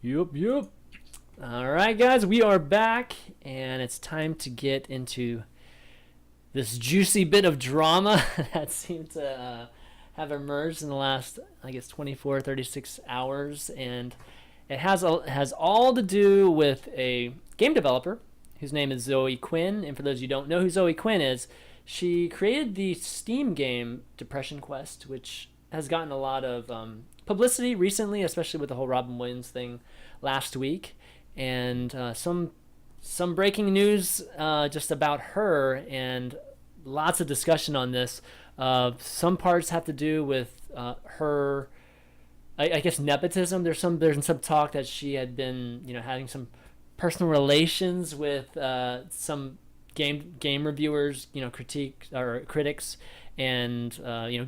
Yup. All right, guys, we are back, and it's time to get into this juicy bit of drama that seemed to have emerged in the last, I guess, 24, 36 hours. And it has all to do with a game developer whose name is Zoe Quinn. And for those of you who don't know who Zoe Quinn is, she created the Steam game Depression Quest, which has gotten a lot of publicity recently, especially with the whole Robin Williams thing last week. And some breaking news just about her, and lots of discussion on this. Some parts have to do with her, I guess, nepotism. There's some talk that she had been, having some personal relations with some game reviewers, critique or critics, and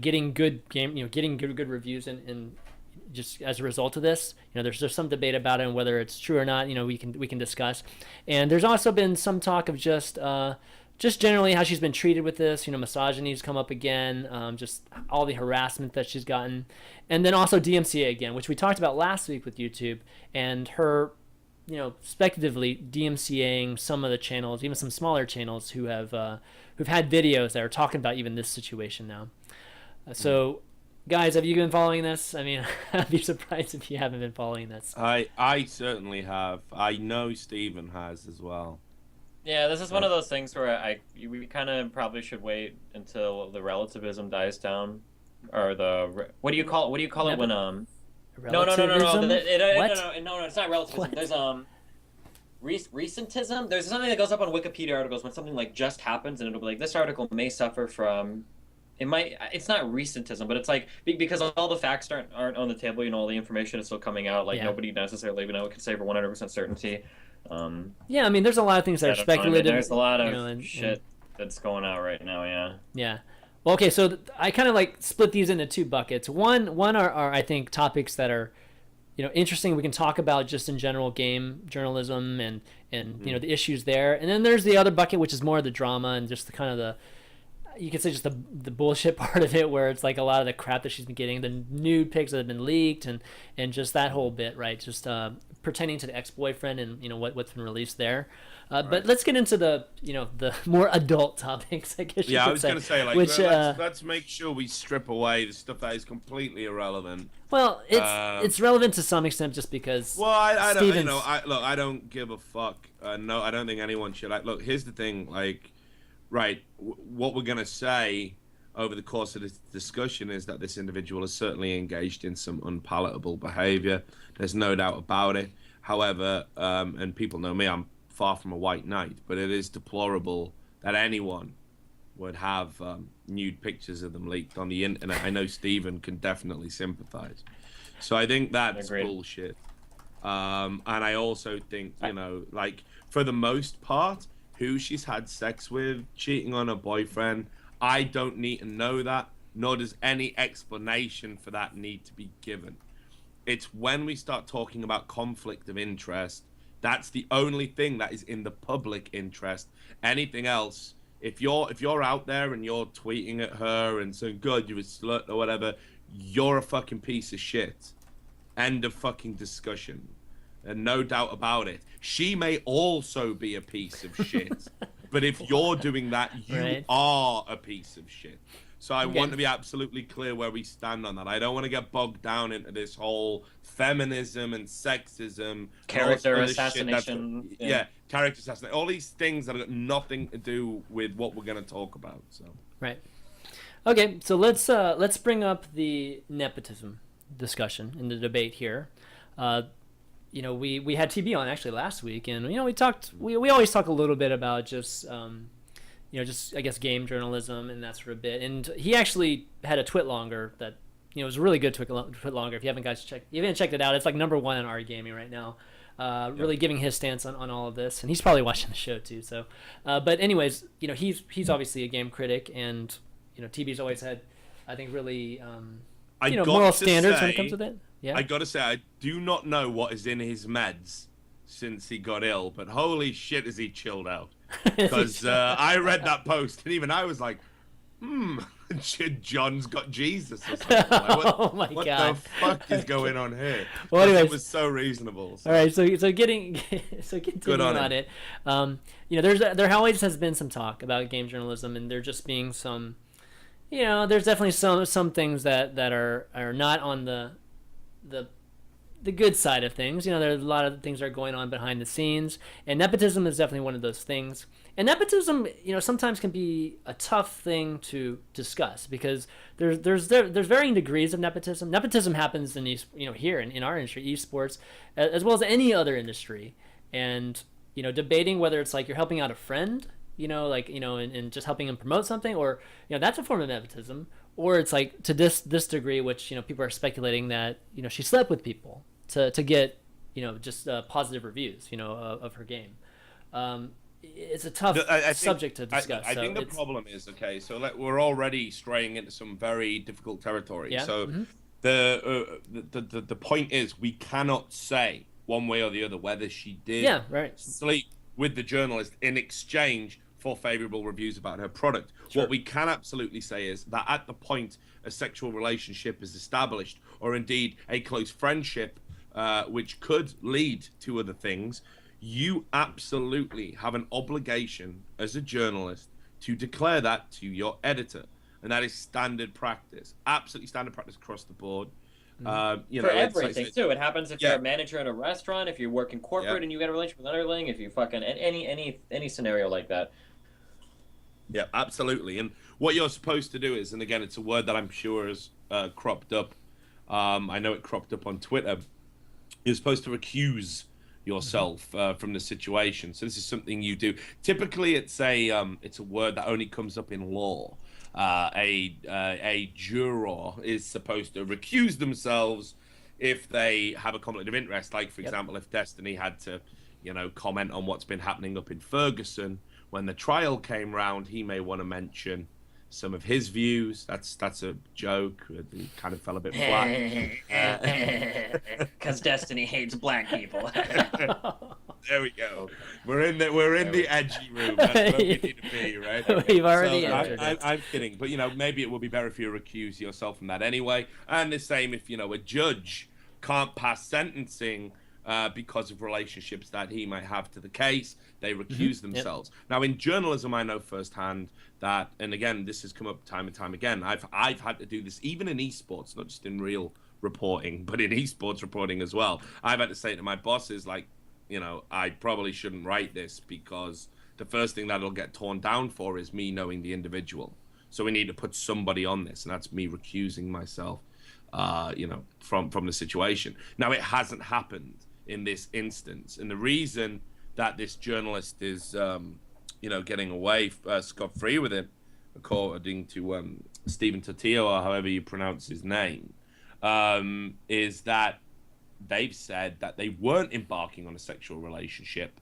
getting good game, getting good reviews, and just as a result of this, there's some debate about it and whether it's true or not. We can discuss. And there's also been some talk of just generally how she's been treated with this. Misogyny's come up again, just all the harassment that she's gotten, and then also DMCA again, which we talked about last week with YouTube, and her, speculatively DMCAing some of the channels, even some smaller channels who've had videos that are talking about even this situation now. So. Guys, have you been following this? I mean, I'd be surprised if you haven't been following this. I certainly have. I know Steven has as well. Yeah, this is one of those things where we kind of probably should wait until the relativism dies down, or what do you call it when Relativism? no, What? no, it's not relativism. What? There's recentism. There's something that goes up on Wikipedia articles when something like just happens, and it'll be like, this article may suffer from. It's not recentism, but it's like because all the facts aren't on the table. All the information is still coming out. Like nobody necessarily can say for 100% certainty. Yeah, I mean, there's a lot of things that are speculative. There's a lot of shit that's going out right now. Yeah. Yeah. Well, okay, so I kind of split these into two buckets. One are I think topics that are, interesting. We can talk about just in general game journalism and the issues there, and then there's the other bucket, which is more of the drama and just the kind of the. You could say just the bullshit part of it, where it's like a lot of the crap that she's been getting, the nude pics that have been leaked, and just that whole bit, right? Just pertaining to the ex-boyfriend and what's been released there. Right. But let's get into the the more adult topics, I guess. Yeah, I was going to say, let's make sure we strip away the stuff that is completely irrelevant. Well, it's relevant to some extent, just because. Well, I don't, I don't give a fuck. No, I don't think anyone should. Look, here's the thing, right, what we're going to say over the course of this discussion is that this individual is certainly engaged in some unpalatable behavior. There's no doubt about it. However, and people know me, I'm far from a white knight, but it is deplorable that anyone would have nude pictures of them leaked on the internet. I know Steven can definitely sympathize. So I think that's bullshit. And I also think, for the most part, who she's had sex with, cheating on her boyfriend, I don't need to know that, nor does any explanation for that need to be given. It's when we start talking about conflict of interest, that's the only thing that is in the public interest. Anything else, if you're out there and you're tweeting at her and saying, God, you're a slut or whatever, you're a fucking piece of shit. End of fucking discussion. And no doubt about it. She may also be a piece of shit. But if you're doing that, you are a piece of shit. So I want to be absolutely clear where we stand on that. I don't want to get bogged down into this whole feminism and sexism. Character assassination. Character assassination. All these things that have got nothing to do with what we're going to talk about. So. Right. Okay, so let's bring up the nepotism discussion in the debate here. We had TB on actually last week, and we always talk a little bit about just just I guess game journalism and that sort of bit. And he actually had a twit longer that was a really good twit longer. If you haven't checked it out, it's like #1 on our gaming right now. Really giving his stance on all of this, and he's probably watching the show too. So, but anyways, he's obviously a game critic, and TB's always had, I think, really moral standards when it comes to it. Yeah. I gotta say, I do not know what is in his meds since he got ill, but holy shit, is he chilled out? Because I read that post, and even I was like, John's got Jesus or something. Like, Oh my what God. the fuck is going on here? Well, 'Cause anyways. it was so reasonable. So. All right, so getting so Good continuing on on him. it, there always has been some talk about game journalism, and there just being some, there's definitely some things that are not on the the good side of things. There's a lot of things that are going on behind the scenes, and nepotism is definitely one of those things. And nepotism, sometimes can be a tough thing to discuss because there's varying degrees of nepotism. Nepotism happens in here in our industry, esports, as well as any other industry, and debating whether it's like you're helping out a friend, and just helping him promote something, or that's a form of nepotism, or it's like to this degree, which people are speculating that she slept with people to get just positive reviews of her game. It's a tough subject to discuss. I think the problem is, okay, so we're already straying into some very difficult territory. Yeah. So Mm-hmm. the point is we cannot say one way or the other whether she did sleep with the journalist in exchange for favorable reviews about her product. Sure. What we can absolutely say is that at the point a sexual relationship is established, or indeed a close friendship, which could lead to other things, you absolutely have an obligation as a journalist to declare that to your editor. And that is standard practice, absolutely standard practice across the board. For everything too. It happens if you're a manager in a restaurant, if you work in corporate and you get a relationship with an underling, if you fucking any scenario like that. Yeah, absolutely. And what you're supposed to do is, and again, it's a word that I'm sure has cropped up. I know it cropped up on Twitter. You're supposed to recuse yourself from the situation. So this is something you do. Typically, it's a word that only comes up in law. A juror is supposed to recuse themselves if they have a conflict of interest. Like, for example, if Destiny had to, comment on what's been happening up in Ferguson when the trial came round, he may want to mention some of his views. That's a joke. It kind of fell a bit flat. Because Destiny hates black people. There we go. We're in the edgy room. That's where we need to be, right? We've already entered I'm kidding, but maybe it would be better if you recuse yourself from that anyway. And the same if a judge can't pass sentencing because of relationships that he might have to the case, they recuse themselves. Now, in journalism, I know firsthand that, and again, this has come up time and time again. I've had to do this even in esports, not just in real reporting, but in esports reporting as well. I've had to say to my bosses, like, I probably shouldn't write this because the first thing that'll get torn down for is me knowing the individual. So we need to put somebody on this, and that's me recusing myself, from the situation. Now, it hasn't happened in this instance, and the reason that this journalist is, getting away scot-free with it, according to Stephen Tortillo, or however you pronounce his name, is that they've said that they weren't embarking on a sexual relationship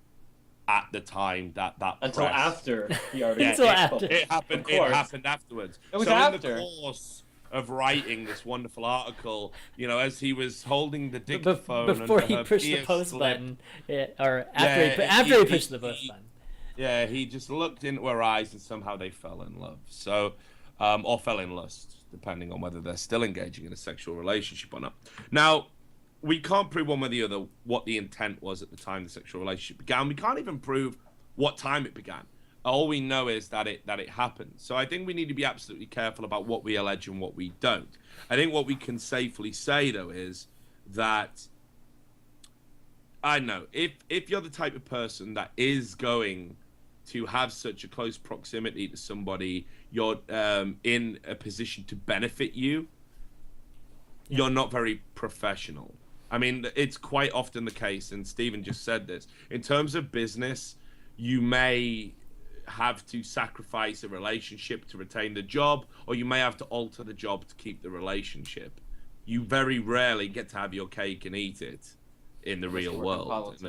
at the time that until press... after the article. Until after. It happened. It happened afterwards. It was so after. In the course of writing this wonderful article, as he was holding the dictaphone before he pushed the post button, or after he pushed the post button. Yeah, he just looked into her eyes and somehow they fell in love. So, or fell in lust, depending on whether they're still engaging in a sexual relationship or not. Now, we can't prove one way or the other what the intent was at the time the sexual relationship began. We can't even prove what time it began. All we know is that it happened. So I think we need to be absolutely careful about what we allege and what we don't. I think what we can safely say, though, is that, I don't know, if you're the type of person that is going to have such a close proximity to somebody, you're in a position to benefit you, you're not very professional. I mean, it's quite often the case, and Stephen just said this, in terms of business, you may have to sacrifice a relationship to retain the job, or you may have to alter the job to keep the relationship. You very rarely get to have your cake and eat it in the real world.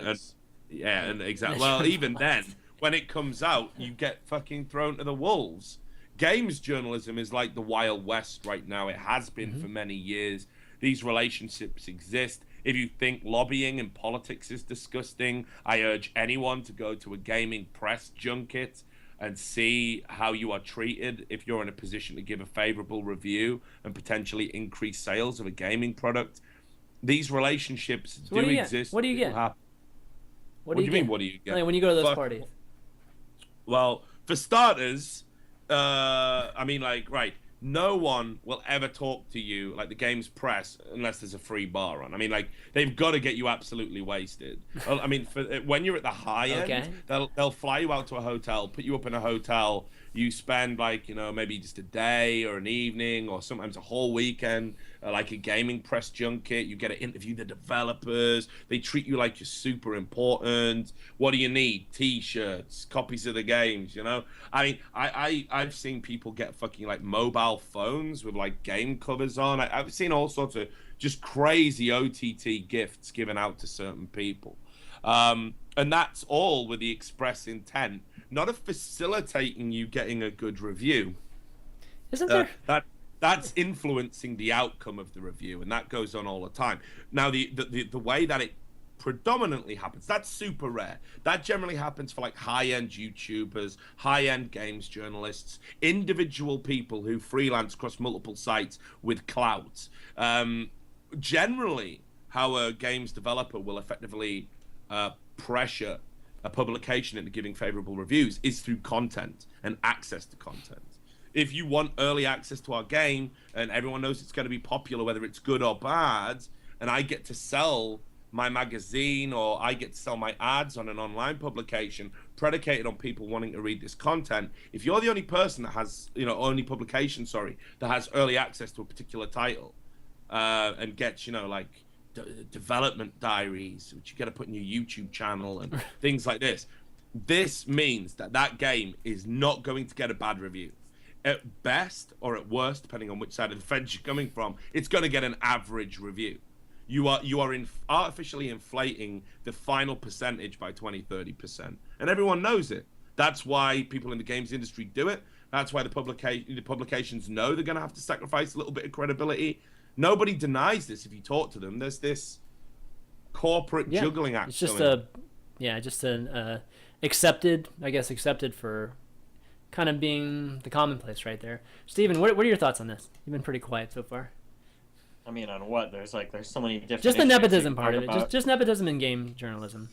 And exactly. Well, even then, when it comes out, you get fucking thrown to the wolves. Games journalism is like the Wild West right now. It has been for many years. These relationships exist. If you think lobbying and politics is disgusting, I urge anyone to go to a gaming press junket and see how you are treated if you're in a position to give a favorable review and potentially increase sales of a gaming product. These relationships So what do do you get? exist. What do you They do get? happen. What What do do you you mean? get? What do you get? Like when you go to those Fuck. parties? Well, for starters, I mean, like, right, no one will ever talk to you like the game's press unless there's a free bar on. I mean, like, they've got to get you absolutely wasted. Well, I mean, when you're at the high end, Okay. they'll fly you out to a hotel, put you up in a hotel. You spend like, you know, maybe just a day or an evening or sometimes a whole weekend, like a gaming press junket. You get to interview the developers. They treat you like you're super important. What do you need? T-shirts, copies of the games, you know? I mean, I've seen people get fucking like mobile phones with like game covers on. I've seen all sorts of just crazy OTT gifts given out to certain people. And that's all with the express intent, not of facilitating you getting a good review. Isn't there? That's influencing the outcome of the review, and that goes on all the time. Now, the way that it predominantly happens, that's super rare. That generally happens for like high-end YouTubers, high-end games journalists, individual people who freelance across multiple sites with clout. Generally, how a games developer will effectively pressure a publication into giving favorable reviews is through content and access to content. If you want early access to our game and everyone knows it's going to be popular, whether it's good or bad, and I get to sell my magazine or I get to sell my ads on an online publication predicated on people wanting to read this content, if you're the only person that has, you know, only publication, that has early access to a particular title and gets, you know, like development diaries, which you got to put in your YouTube channel and things like this. This means that that game is not going to get a bad review. At best, or at worst, depending on which side of the fence you're coming from, it's going to get an average review. You are artificially inflating the final percentage by 20-30%, and everyone knows it. That's why people in the games industry do it. That's why the publications know they're going to have to sacrifice a little bit of credibility. Nobody denies this if you talk to them. There's this corporate juggling act. It's just going an accepted for kind of being the commonplace right there. Steven, what are your thoughts on this? You've been pretty quiet so far. I mean, on what? There's so many different. Just the issues nepotism you can part talk of it. about. Just nepotism in game journalism.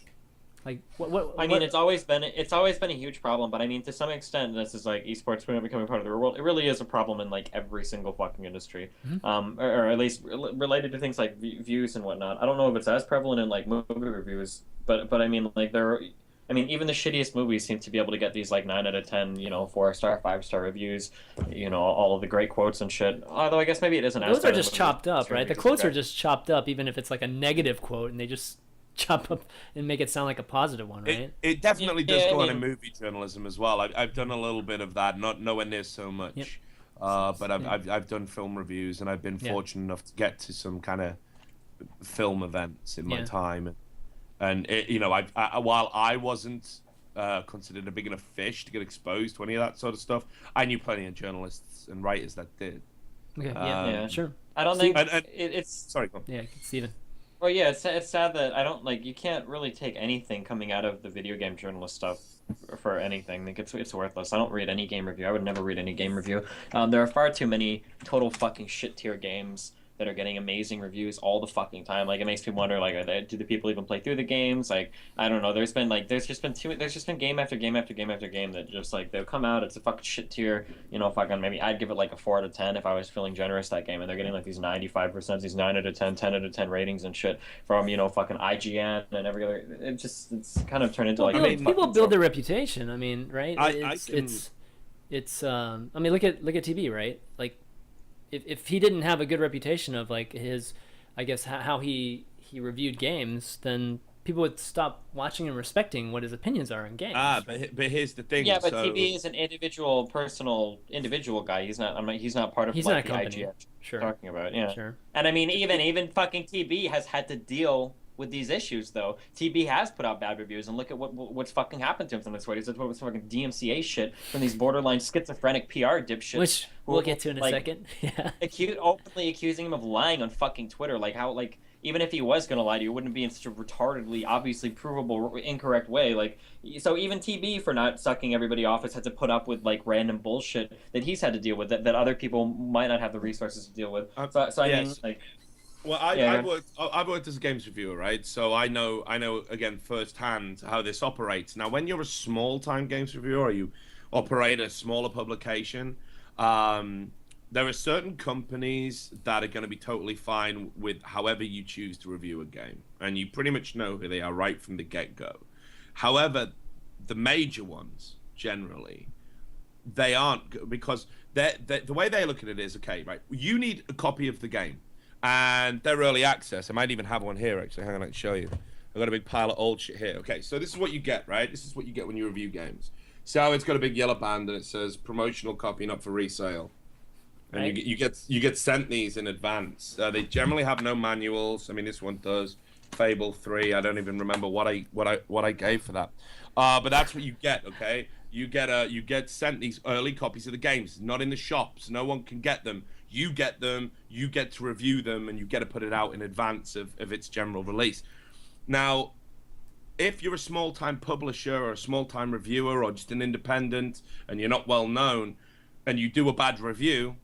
Like what? I mean, it's always been a huge problem, but I mean, to some extent, this is like esports becoming part of the real world. It really is a problem in like every single fucking industry, or at least related to things like views and whatnot. I don't know if it's as prevalent in like movie reviews, but I mean, like even the shittiest movies seem to be able to get these like 9 out of 10, 4-star, 5-star reviews, all of the great quotes and shit. Although I guess maybe it isn't. Those are just chopped up, right? The quotes are just chopped up, even if it's like a negative quote, and they just chop up and make it sound like a positive one, right? It definitely does go on in movie journalism as well. I've done a little bit of that, not nowhere near so much. Yep. But I've done film reviews, and I've been fortunate enough to get to some kind of film events in my time. And while I wasn't considered a big enough fish to get exposed to any of that sort of stuff, I knew plenty of journalists and writers that did. Okay, yeah, sure. I don't think it's sorry. Go on. Yeah, Steven. Well, yeah, it's sad that I don't you can't really take anything coming out of the video game journalist stuff for anything. Like it's worthless. I don't read any game review. I would never read any game review. There are far too many total fucking shit tier games that are getting amazing reviews all the fucking time. Like, it makes me wonder, do the people even play through the games? Like, I don't know. There's just been game after game after game after game that just they'll come out. It's a fucking shit tier. Fucking maybe I'd give it a 4 out of 10 if I was feeling generous that game, and they're getting these 95%, these 9 out of 10, 10 out of 10 ratings and shit from fucking IGN and every other. It's kind of turned into people build their reputation. I mean, right? It's I mean, look at TV, right? Like, if he didn't have a good reputation of his, I guess, how he reviewed games, then people would stop watching and respecting what his opinions are in games. But here's the thing. Yeah, but TV is an individual guy. He's not part of he's not a the company. IGN Sure. Talking about. Yeah. Sure. And I mean, even fucking TB has had to deal with these issues, though. TB has put out bad reviews, and look at what's fucking happened to him from this way. He's what was fucking DMCA shit from these borderline schizophrenic PR dipshits, which we'll get to in a second. Yeah. Openly accusing him of lying on fucking Twitter, how even if he was going to lie to you, it wouldn't be in such a retardedly, obviously provable, incorrect way. Like, so even TB for not sucking everybody off has had to put up with like random bullshit that he's had to deal with that other people might not have the resources to deal with. So I mean, yes. like, Well, yeah, I've worked as a games reviewer, right? So I know again firsthand how this operates. Now, when you're a small time games reviewer, or you operate a smaller publication, there are certain companies that are going to be totally fine with however you choose to review a game, and you pretty much know who they are right from the get-go. However, the major ones generally, they aren't, because the way they look at it is, okay, right, you need a copy of the game, and they're early access. I might even have one here, actually. Hang on, I can show you. I've got a big pile of old shit here. Okay, so this is what you get, right? This is what you get when you review games. So it's got a big yellow band, and it says promotional copy, not for resale. And Right. you get sent these in advance. They generally have no manuals. I mean, this one does. Fable 3. I don't even remember what I gave for that. But that's what you get. Okay, you get sent these early copies of the games. Not in the shops. No one can get them. You get them. You get to review them, and you get to put it out in advance of its general release. Now, if you're a small-time publisher or a small-time reviewer or just an independent, and you're not well known, and you do a bad review,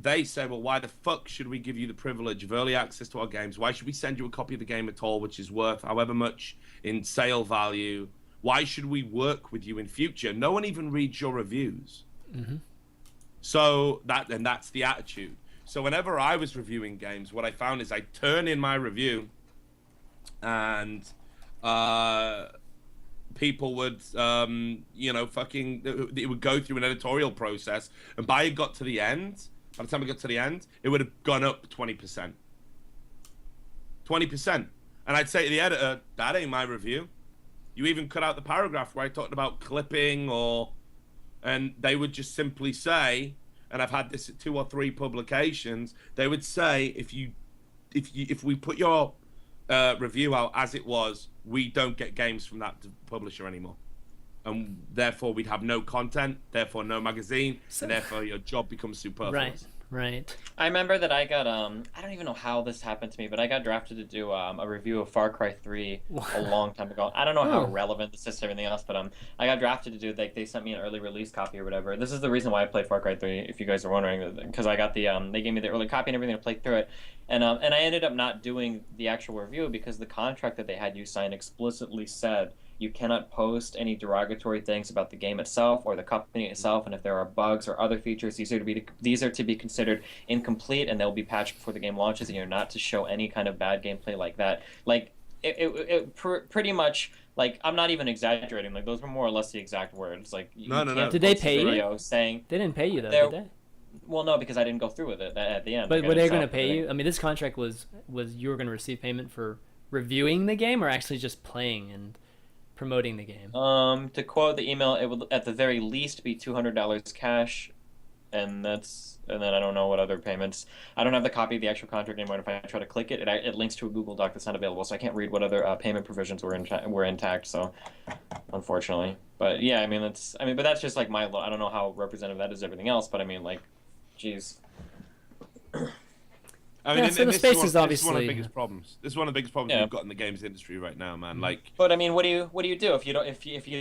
they say, well, why the fuck should we give you the privilege of early access to our games? Why should we send you a copy of the game at all, which is worth however much in sale value? Why should we work with you in future? No one even reads your reviews. Mm-hmm. So that's the attitude. So whenever I was reviewing games, what I found is I turn in my review, and people would, it would go through an editorial process, and by the time I got to the end, it would have gone up 20%. 20%. And I'd say to the editor, that ain't my review. You even cut out the paragraph where I talked about clipping and they would just simply say, and I've had this at 2 or 3 publications, they would say, if we put your review out as it was, we don't get games from that publisher anymore. And therefore we'd have no content, therefore no magazine, and therefore your job becomes superfluous. Right. I remember that I got I don't even know how this happened to me, but I got drafted to do a review of Far Cry 3 a long time ago. I don't know how relevant this is to everything else, but I got drafted to do, like, they sent me an early release copy or whatever. This is the reason why I played Far Cry 3, if you guys are wondering, because I got the they gave me the early copy and everything to play through it. And I ended up not doing the actual review because the contract that they had you sign explicitly said you cannot post any derogatory things about the game itself or the company itself, and if there are bugs or other features, these are to be considered incomplete, and they'll be patched before the game launches, and you're not to show any kind of bad gameplay like that. Like, pretty much, like, I'm not even exaggerating. Like, those were more or less the exact words. Like, No. Did they pay you? Saying they didn't pay you though, did they? Well, no, because I didn't go through with it at the end. But like, were they going to pay you? I mean, this contract was you were going to receive payment for reviewing the game or actually just playing and promoting the game? To quote the email, it would at the very least be $200 cash, and then I don't know what other payments. I don't have the copy of the actual contract anymore. If I try to click it, it links to a Google Doc that's not available, so I can't read what other payment provisions were intact. So, unfortunately, but yeah, but that's just like I don't know how representative that is of everything else, but I mean, like, geez. I mean, so the space is obviously... This is one of the biggest problems. This is one of the biggest problems we've got in the games industry right now, man. Like, but I mean, what do you do if you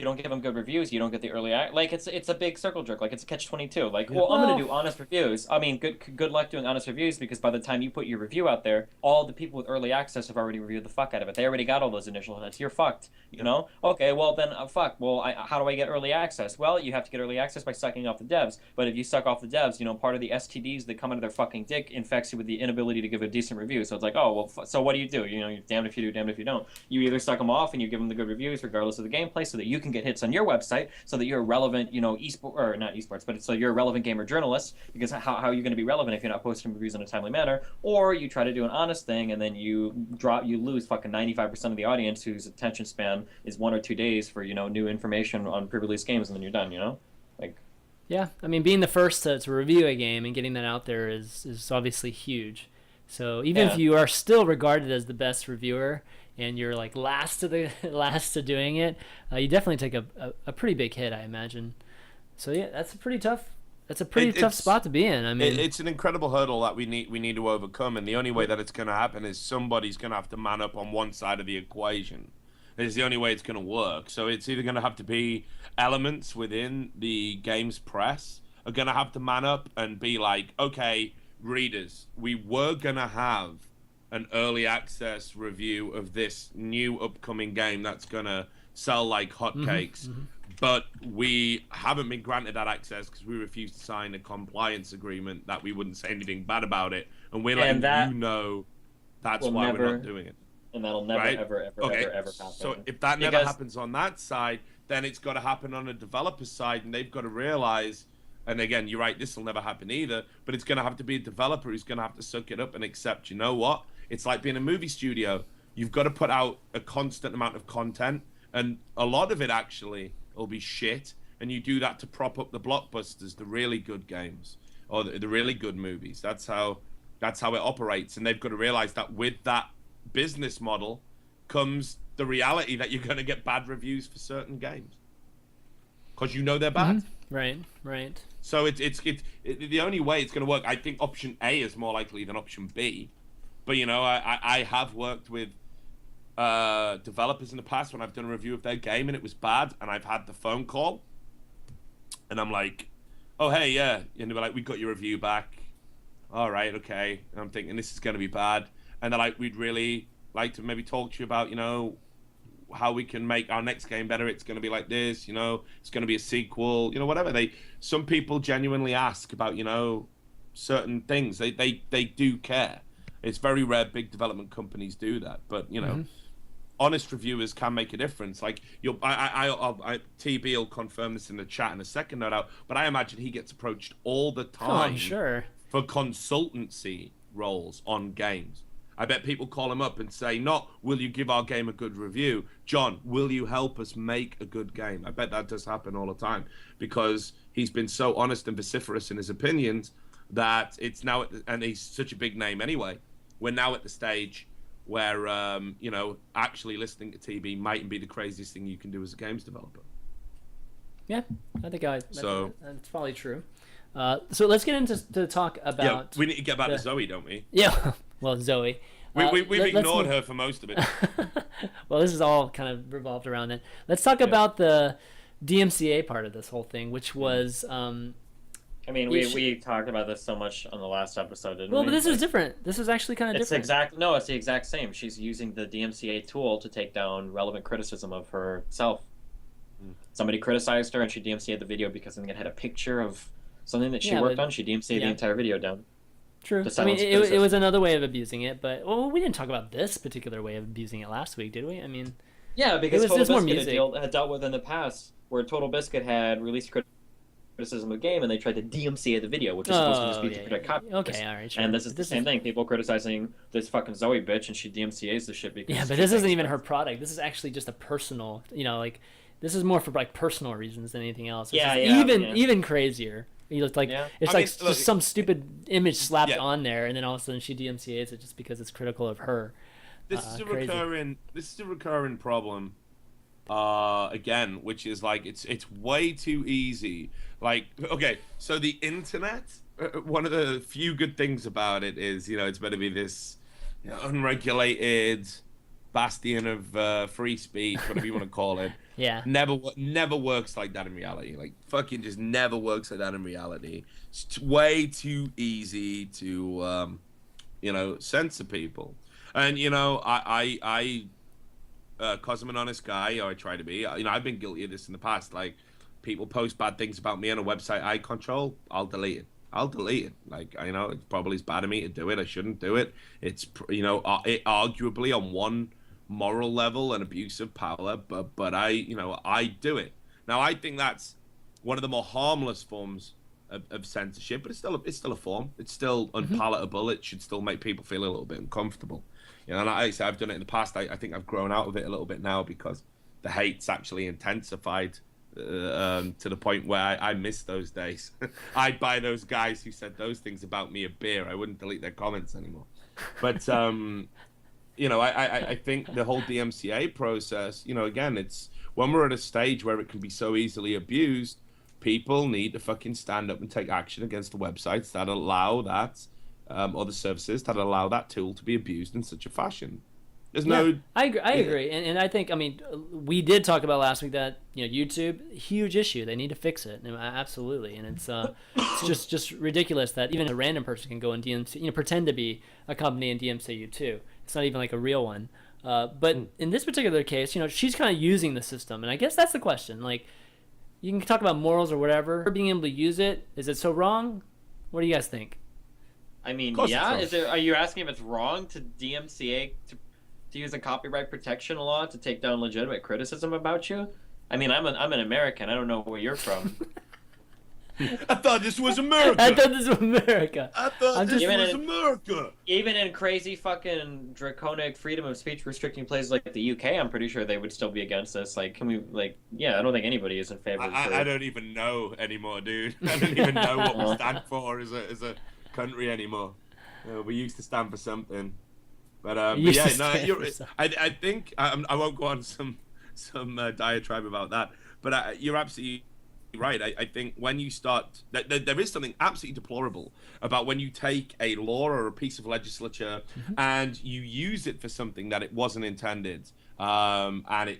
don't give them good reviews? You don't get the early like it's a big circle jerk. Like, it's a catch-22. Like, well, I'm gonna do honest reviews. I mean, good luck doing honest reviews, because by the time you put your review out there, all the people with early access have already reviewed the fuck out of it. They already got all those initial hits. You're fucked. You know? Okay, well then, fuck. Well, how do I get early access? Well, you have to get early access by sucking off the devs. But if you suck off the devs, part of the STDs that come out of their fucking dick infects you with the inability to give a decent review. So it's like, oh, well, so what do? You're damned if you do, damned if you don't. You either suck them off and you give them the good reviews regardless of the gameplay, so that you can get hits on your website, so that you're a relevant, or not esports, but so you're a relevant gamer journalist, because how are you going to be relevant if you're not posting reviews in a timely manner? Or you try to do an honest thing, and then you lose fucking 95% of the audience whose attention span is 1 or 2 days for, new information on pre-release games, and then you're done, Like, yeah, I mean, being the first to review a game and getting that out there is obviously huge. So even if you are still regarded as the best reviewer and you're like last to doing it, you definitely take a pretty big hit, I imagine. So yeah, that's a pretty tough that's a pretty tough it's spot to be in. I mean, it's an incredible hurdle that we need to overcome, and the only way that it's going to happen is somebody's going to have to man up on one side of the equation. It's the only way it's going to work. So it's either going to have to be elements within the game's press are going to have to man up and be like, okay, readers, we were going to have an early access review of this new upcoming game that's going to sell like hotcakes. But we haven't been granted that access because we refused to sign a compliance agreement that we wouldn't say anything bad about it. And we're letting you know that's why we're not doing it. And that'll never, ever happen. So if that never happens on that side, then it's got to happen on a developer side, and they've got to realize, and again, you're right, this will never happen either, but it's going to have to be a developer who's going to have to suck it up and accept, you know what? It's like being a movie studio. You've got to put out a constant amount of content, and a lot of it actually will be shit, and you do that to prop up the blockbusters, the really good games, or the really good movies. That's how it operates, and they've got to realize that with that business model comes the reality that you're going to get bad reviews for certain games because you know they're bad. Right. So it's the only way it's going to work. I think option A is more likely than option B, but you know, I have worked with developers in the past when I've done a review of their game and it was bad, and I've had the phone call and I'm like, oh hey, yeah, and they're like, we got your review back. All right, okay. And I'm thinking this is going to be bad. And they're like, we'd really like to maybe talk to you about, you know, how we can make our next game better. It's going to be like this, you know, it's going to be a sequel, you know, whatever. Some people genuinely ask about, you know, certain things. They do care. It's very rare big development companies do that. But, you know, honest reviewers can make a difference. Like, TB will confirm this in the chat in a second, no doubt. But I imagine he gets approached all the time. Oh, I'm sure. For consultancy roles on games. I bet people call him up and say, not, will you give our game a good review? John, will you help us make a good game? I bet that does happen all the time because he's been so honest and vociferous in his opinions that it's now, and he's such a big name anyway, we're now at the stage where, you know, actually listening to TB mightn't be the craziest thing you can do as a games developer. Yeah, I think that's probably true. So let's get into to talk about... Yeah, we need to get back to Zoe, don't we? Yeah, well, Zoe. We've ignored her for most of it. Well, this is all kind of revolved around it. Let's talk about the DMCA part of this whole thing, which was... I mean, we talked about this so much on the last episode, didn't we? Well, but this is different. This is actually kind of different. It's the exact same. She's using the DMCA tool to take down relevant criticism of herself. Somebody criticized her, and she DMCA'd the video because it had a picture of something that she worked on. She DMCA'd the entire video down. True. I mean, it was another way of abusing it, but we didn't talk about this particular way of abusing it last week, did we? I mean, yeah, because Total Biscuit had dealt with in the past where Total Biscuit had released criticism of the game and they tried to DMCA the video, which is supposed to just be to protect copyright. Okay, all right, sure. And this is the same thing. People criticizing this fucking Zoe bitch, and she DMCA's the shit because but this isn't even her product. This is actually just a personal, you know, like this is more for like personal reasons than anything else. Even crazier. He looked like it's just some stupid image slapped on there, and then all of a sudden she DMCA's it just because it's critical of her. This is a recurring problem. Again, which is like it's way too easy. Like, okay, so the internet, one of the few good things about it is, you know, it's better to be this unregulated bastion of free speech, whatever you want to call it. Yeah. Never works like that in reality. Like, fucking just never works like that in reality. It's way too easy to, you know, censor people. And, you know, because I'm an honest guy, or I try to be, you know, I've been guilty of this in the past. Like, people post bad things about me on a website I control, I'll delete it. Like, you know, it probably is bad of me to do it. I shouldn't do it. It's, you know, it arguably on one moral level an abuse of power, but I do it. Now, I think that's one of the more harmless forms of censorship, but it's still a form. It's still unpalatable. It should still make people feel a little bit uncomfortable. You know, and I've done it in the past. I think I've grown out of it a little bit now because the hate's actually intensified to the point where I miss those days. I'd buy those guys who said those things about me a beer. I wouldn't delete their comments anymore. But you know, I think the whole DMCA process, you know, again, it's when we're at a stage where it can be so easily abused, people need to fucking stand up and take action against the websites that allow that, or the services that allow that tool to be abused in such a fashion. There's no. I agree, and I think, I mean, we did talk about last week that, you know, YouTube, huge issue. They need to fix it, and absolutely, and it's just ridiculous that even a random person can go and DMC, you know, pretend to be a company and DMCA you too. It's not even like a real one. But in this particular case, you know, she's kind of using the system, and I guess that's the question. Like, you can talk about morals or whatever. Her being able to use it, is it so wrong? What do you guys think? I mean, yeah. Are you asking if it's wrong to DMCA to use a copyright protection law to take down legitimate criticism about you? I mean, I'm an American. I don't know where you're from. I thought this was America. I thought this was America. I thought this was America. Even in crazy fucking draconic freedom of speech restricting places like the UK, I'm pretty sure they would still be against this. Like, can we, like, yeah, I don't think anybody is in favor. I don't even know anymore, dude. I don't even know what we stand for as a country anymore. We used to stand for something. But yeah, no, I think I won't go on some diatribe about that. But you're absolutely right. I think when you start, there is something absolutely deplorable about when you take a law or a piece of legislature and you use it for something that it wasn't intended, and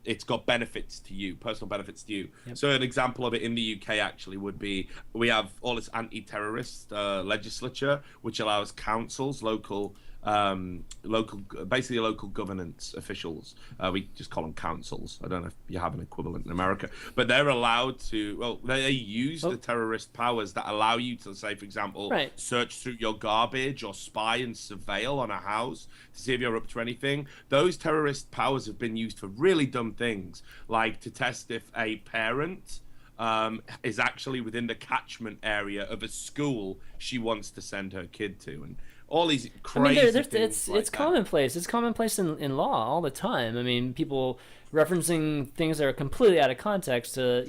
it's got benefits to you, personal benefits to you. Yep. So an example of it in the UK actually would be, we have all this anti-terrorist legislature, which allows councils, basically local governance officials, we just call them councils. I don't know if you have an equivalent in America, but they're allowed to, well, they use the terrorist powers that allow you to, say, for example, search through your garbage or spy and surveil on a house to see if you're up to anything. Those terrorist powers have been used for really dumb things, like to test if a parent is actually within the catchment area of a school she wants to send her kid to, and all these crazy things. It's commonplace. It's commonplace in law all the time. I mean, people referencing things that are completely out of context to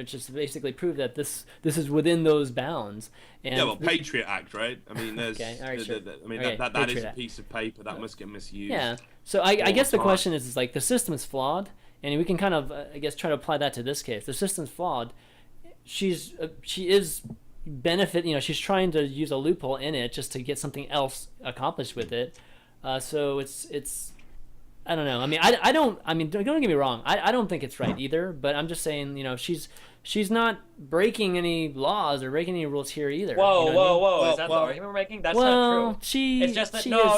just basically prove that this is within those bounds. And yeah, well, Patriot Act, right? I mean, there's sure. that is a piece of paper that must get misused. Yeah. So I guess the question is like, the system is flawed, and we can kind of I guess try to apply that to this case. The system's flawed. She is she's trying to use a loophole in it just to get something else accomplished with it. So it's I don't know. I mean, don't get me wrong. I don't think it's right either, but I'm just saying, she's not breaking any laws or breaking any rules here either. Whoa. Is that the argument we're making? That's not true. It's just that no.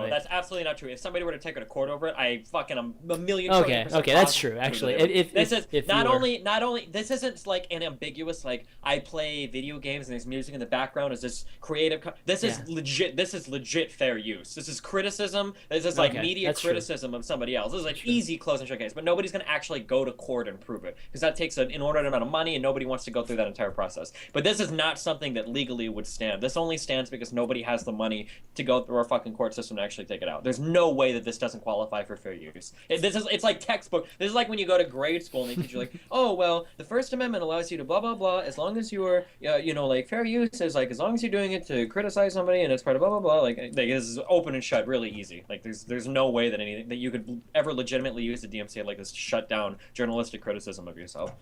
Wait. That's absolutely not true. If somebody were to take her to court over it, I'm a million. Okay, that's true. Actually, if not only this isn't like an ambiguous, like, I play video games and there's music in the background. Is this creative? This is legit. This is legit fair use. This is criticism. This is like media criticism of somebody else. This is like easy close and shut case. But nobody's gonna actually go to court and prove it, because that takes an inordinate amount of money, and nobody wants to go through that entire process. But this is not something that legally would stand. This only stands because nobody has the money to go through our fucking court system to actually take it out. There's no way that this doesn't qualify for fair use. It's like textbook. This is like when you go to grade school and they teach you, like, oh, well, the First Amendment allows you to blah blah blah, as long as you are like, fair use is like, as long as you're doing it to criticize somebody and it's part of blah blah blah, like this is open and shut really easy. Like there's no way that anything that you could ever legitimately use the DMCA like this to shut down journalistic criticism of yourself.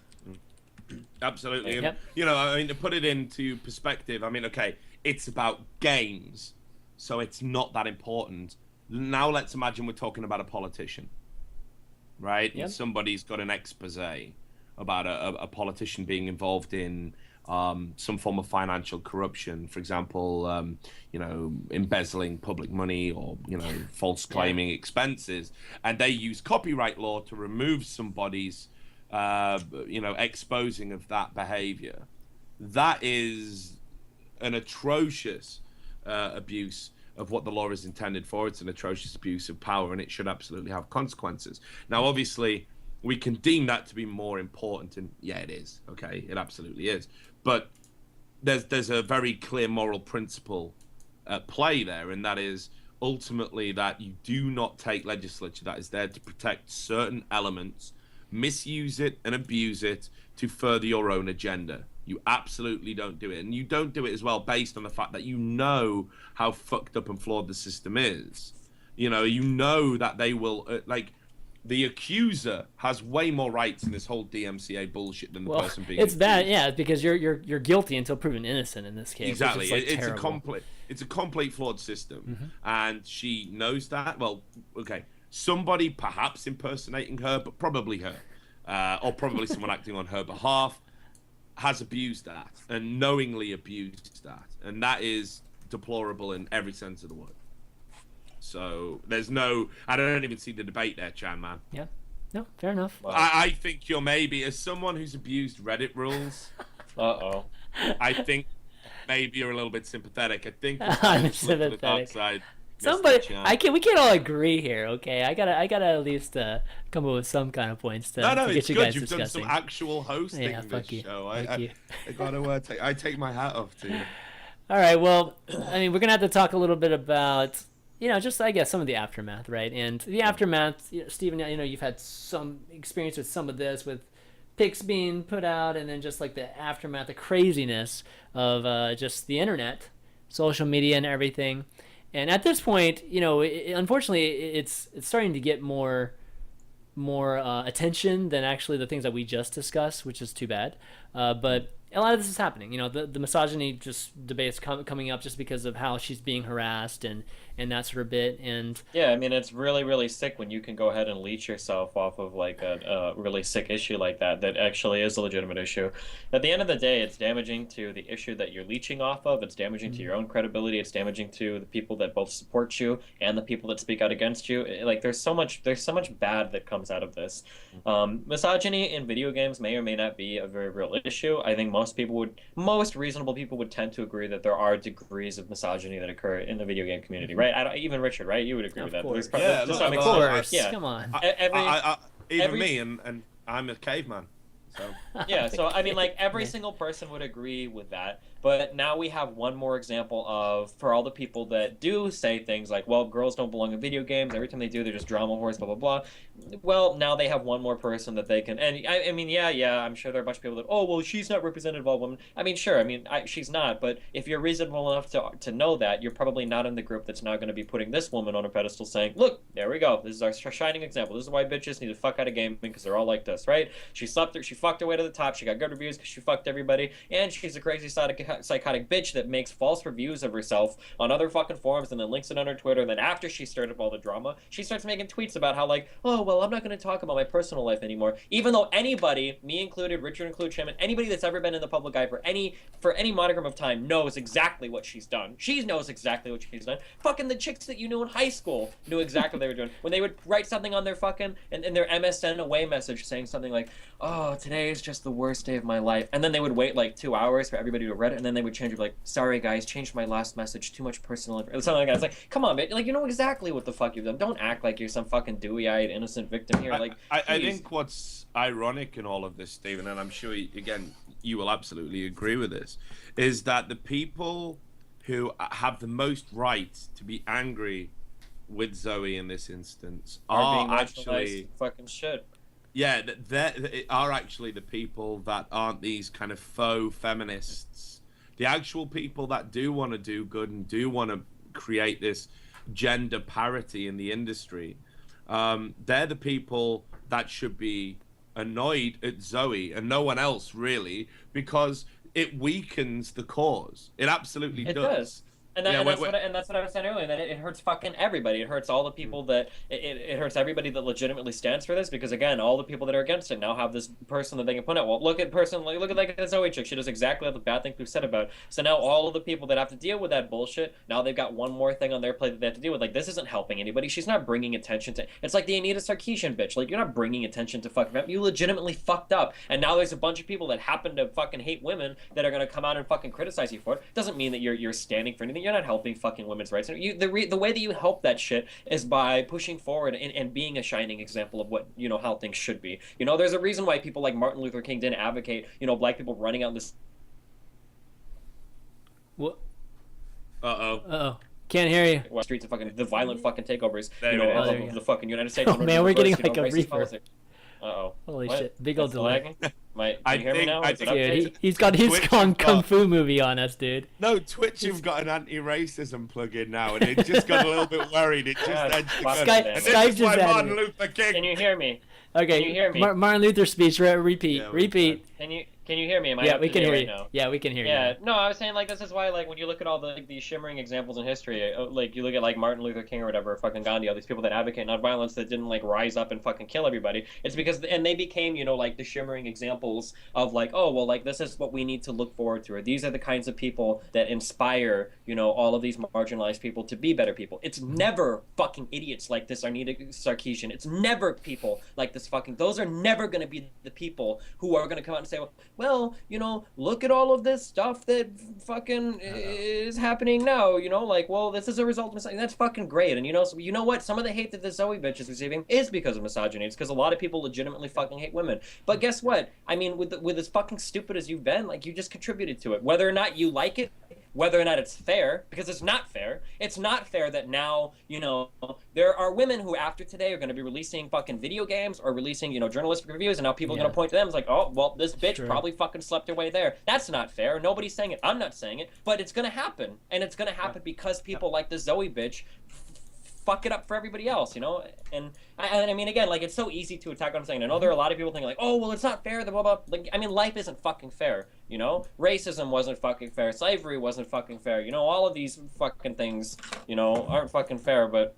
Absolutely. And, I mean, to put it into perspective, I mean, okay, it's about games, so it's not that important. Now let's imagine we're talking about a politician, right? Yep. And somebody's got an expose about a politician being involved in some form of financial corruption, for example, embezzling public money or, false claiming expenses, and they use copyright law to remove somebody's exposing of that behavior. That is an atrocious abuse of what the law is intended for. It's an atrocious abuse of power, and it should absolutely have consequences. Now, obviously, we can deem that to be more important, and yeah, it is. Okay, it absolutely is. But there's a very clear moral principle at play there, and that is ultimately that you do not take legislature that is there to protect certain elements, misuse it and abuse it to further your own agenda. You absolutely don't do it. And you don't do it as well based on the fact that you know how fucked up and flawed the system is. You know that they will, the accuser has way more rights in this whole DMCA bullshit than the person being it's accused. that, yeah, because you're guilty until proven innocent in this case. Exactly. Which is, like, It's a complete flawed system. Mm-hmm. And she knows that. Well, okay. Somebody perhaps impersonating her, but probably her, or probably someone acting on her behalf, has abused that and knowingly abused that. And that is deplorable in every sense of the word. So I don't even see the debate there, Chan, man. Yeah. No, fair enough. Wow. I think you're maybe, as someone who's abused Reddit rules, I think maybe you're a little bit sympathetic. I think I'm slip to the dark sympathetic. side, Mr. Somebody, Chan. we can't all agree here, okay? I gotta at least come up with some kind of points to No, get it's you good. guys You've discussing. done some actual hosting Yeah, this fuck you. show. Thank you. I gotta I take my hat off to you. All right, well, I mean, we're gonna have to talk a little bit about, just I guess some of the aftermath, right? And the aftermath, Steven, you've had some experience with some of this, with pics being put out, and then just like the aftermath, the craziness of just the internet, social media, and everything. And at this point, unfortunately, it's starting to get more attention than actually the things that we just discussed, which is too bad. But a lot of this is happening. The misogyny just debates coming up just because of how she's being harassed and that sort of bit. And yeah, I mean, it's really, really sick when you can go ahead and leech yourself off of like a really sick issue like that actually is a legitimate issue. At the end of the day, it's damaging to the issue that you're leeching off of. It's damaging to your own credibility. It's damaging to the people that both support you and the people that speak out against you. Like, there's so much bad that comes out of this. Misogyny in video games may or may not be a very real issue. I think most reasonable people would tend to agree that there are degrees of misogyny that occur in the video game community, right? Even Richard, right? You would agree with that. Course. Yeah, Of look, course. Yeah. Come on. Even me, and I'm a caveman. So yeah, so I mean, like, every single person would agree with that. But now we have one more example for all the people that do say things like, well, girls don't belong in video games. Every time they do, they're just drama whores, blah, blah, blah. Well, now they have one more person that they can... And, I mean, yeah, I'm sure there are a bunch of people that, oh, well, she's not representative of all women. I mean, sure, she's not. But if you're reasonable enough to know that, you're probably not in the group that's now going to be putting this woman on a pedestal saying, look, there we go. This is our shining example. This is why bitches need to fuck out of gaming, because they're all like this, right? She fucked her way to the top. She got good reviews because she fucked everybody. And she's a crazy psychotic bitch that makes false reviews of herself on other fucking forums and then links it on her Twitter. And then after she stirred up all the drama, she starts making tweets about how, like, oh, well, I'm not going to talk about my personal life anymore. Even though anybody, me included, Richard included, ChanManV, anybody that's ever been in the public eye for any modicum of time knows exactly what she's done. She knows exactly what she's done. Fucking the chicks that you knew in high school knew exactly what they were doing. When they would write something on their fucking, in their MSN away message saying something like, oh, today is just the worst day of my life. And then they would wait like 2 hours for everybody to read it, and then they would change it, like, sorry guys, changed my last message, too much personal information, something like that. It's like, come on, man, like, you know exactly what the fuck you've done. Don't act like you're some fucking dewy-eyed innocent victim here. Like, I think what's ironic in all of this, Stephen, and I'm sure again you will absolutely agree with this, is that the people who have the most right to be angry with Zoe in this instance are being actually fucking shit. Yeah, they are actually the people that aren't these kind of faux feminists. The actual people that do want to do good and do want to create this gender parity in the industry, they're the people that should be annoyed at Zoe and no one else, really, because it weakens the cause. It absolutely does. And that's what I was saying earlier, that it hurts fucking everybody. It hurts all the people that it hurts everybody that legitimately stands for this, because again, all the people that are against it now have this person that they can put out. Well, look at the Zoe chick. She does exactly the bad things we've said about. So now all of the people that have to deal with that bullshit, now they've got one more thing on their plate that they have to deal with. Like, this isn't helping anybody. She's not bringing attention to. It's like the Anita Sarkeesian bitch. Like, you're not bringing attention to fucking them. You legitimately fucked up, and now there's a bunch of people that happen to fucking hate women that are gonna come out and fucking criticize you for it. Doesn't mean that you're standing for anything. You're not helping fucking women's rights. The way that you help that shit is by pushing forward and being a shining example of what, how things should be. There's a reason why people like Martin Luther King didn't advocate, black people running out in this. What? Uh-oh. Can't hear you. Streets of fucking the violent fucking takeovers, There of the fucking United States. Oh man, we're getting like a reverb. Uh-oh. Holy What? shit. Big old That's delay. lagging? Can you hear me now? Is it Dude, updated? he's got his Twitch Kung has got- Fu movie on us, dude. No, Twitch have got an anti-racism plug-in now, and it just got a little bit worried. It just Yeah, ended fuck good. Skype- And this Skype is just why added Martin it. Luther King. Can you hear me? Okay, Can you hear me? Martin Luther speech, repeat, Yeah, repeat. Can you hear me? Am I Yeah, up we to can date hear right you. now? Yeah, we can hear Yeah, you. no, I was saying like this is why like when you look at all these shimmering examples in history, like you look at like Martin Luther King or whatever, fucking Gandhi, all these people that advocate nonviolence that didn't like rise up and fucking kill everybody. It's because and they became like the shimmering examples of like, oh well, like this is what we need to look forward to, or these are the kinds of people that inspire all of these marginalized people to be better people. It's never fucking idiots like this Arnita Sarkeesian. It's never people like this fucking. Those are never going to be the people who are going to come out and say, well, look at all of this stuff that fucking is happening now, like, well, this is a result of misogyny. That's fucking great. And so, you know what? Some of the hate that the Zoe bitch is receiving is because of misogyny. It's because a lot of people legitimately fucking hate women. But guess what? I mean, with as fucking stupid as you've been, like, you just contributed to it. Whether or not you like it, whether or not it's fair, because it's not fair. It's not fair that now, there are women who after today are going to be releasing fucking video games or releasing, journalistic reviews, and now people are going to point to them as like, oh, well, this bitch probably fucking slept her way there. That's not fair. Nobody's saying it. I'm not saying it, but it's going to happen. And it's going to happen because people like the Zoe bitch fuck it up for everybody else, And I mean, again, like, it's so easy to attack what I'm saying. I know there are a lot of people thinking like, oh, well, it's not fair, blah, blah. Like, I mean, life isn't fucking fair, Racism wasn't fucking fair. Slavery wasn't fucking fair. All of these fucking things, aren't fucking fair, but